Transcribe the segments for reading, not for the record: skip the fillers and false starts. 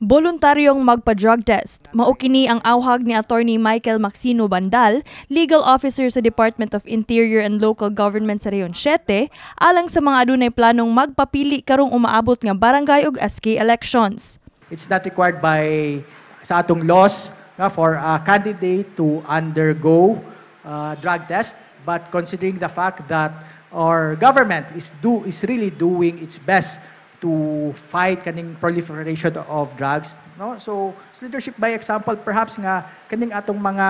Voluntaryong magpa-drug test. Mao kini ang awhag ni Attorney Michael Maxino Bandal, Legal Officer sa Department of Interior and Local Government sa Rehiyon 7, alang sa mga adunay planong magpapili karong umaabot nga barangay ug SK elections. It's not required sa atong laws for a candidate to undergo drug test, but considering the fact that our government is really doing its best to fight kaning proliferation of drugs, no? So leadership by example, perhaps nga kaning atong mga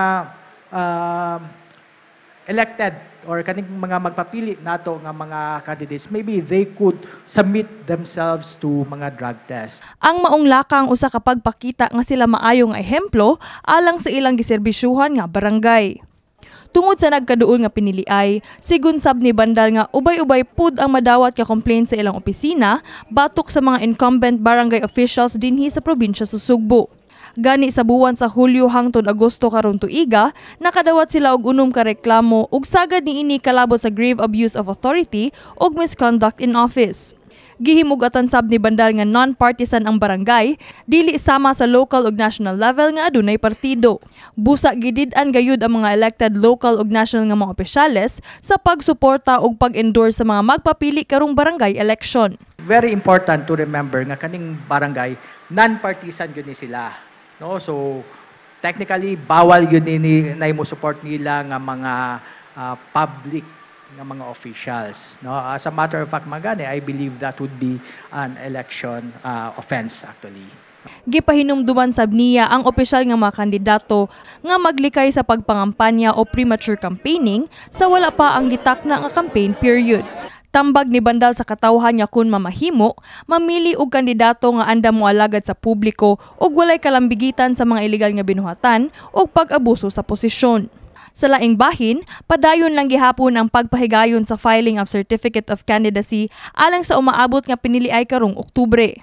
elected or kaning mga magpapili nato nga mga candidates, maybe they could submit themselves to mga drug test. Ang maong lakang usa ka pagpakita nga sila maayo nga ehemplo alang sa ilang giserbisyuhan nga barangay. Tungod sa nagkaduol nga piniliay, sigun sab ni Bandal nga ubay-ubay pud ang madawat ka complaint sa ilang opisina batok sa mga incumbent barangay officials dinhi sa probinsya sa Sugbo. Gani sa buwan sa Hulyo hangtod Agosto karong tuiga, nakadawat sila og unom ka reklamo ug sagad niini kalabot sa grave abuse of authority ug misconduct in office. Gihimugatan sab ni Bandal nga non-partisan ang barangay, dili sama sa local ug national level nga adunay partido. Busa gidid-an gayud ang mga elected local ug national nga mga opisyales sa pagsuporta ug pag-endorse sa mga magpapili karong barangay election. Very important to remember nga kaning barangay non-partisan gyud ni sila, no? So technically bawal gyud ni mo support nila nga mga public ng mga officials, no? As a matter of fact, magani, I believe that would be an election offense actually. Gipahinumduman sab niya ang opisyal nga mga kandidato nga maglikay sa pagpangampanya o premature campaigning sa wala pa ang gitakna nga campaign period. Tambag ni Bandal sa katawhan niya kun mamahimo, mamili og kandidato nga andam moalagad sa publiko ug walay kalambigitan sa mga ilegal nga binuhatan ug pag-abuso sa posisyon. Sa laing bahin, padayon lang gihapon ang pagpahigayon sa filing of Certificate of Candidacy alang sa umaabot nga piniliay karong Oktubre.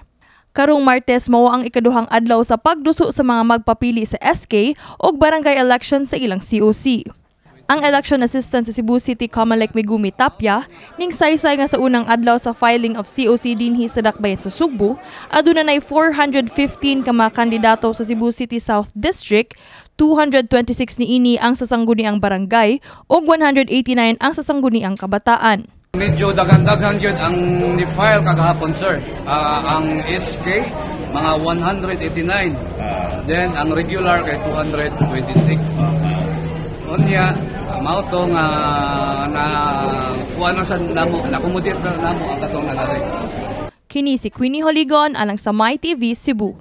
Karong Martes mao ang ikaduhang adlaw sa pagduso sa mga magpapili sa SK ug barangay election sa ilang COC. Ang election assistant sa Cebu City Comelec Megumi Tapia ning saysay nga sa unang adlaw sa filing of COC dinhi sa Dakbayan sa Sugbo, aduna nay 415 ka mga kandidato sa Cebu City South District, 226 niini ang sasangguniang barangay ug 189 ang sasangguniang kabataan. Medyo daghan-daghan gyud ang ni-file kagahapon, sir. Ang SK mga 189. Then ang regular kay 226. Unya mao to nga na kuha na sa namo, nakumudit na namo ang katong nangyari. Kini si Queenie Holigon alang sa MyTV Cebu.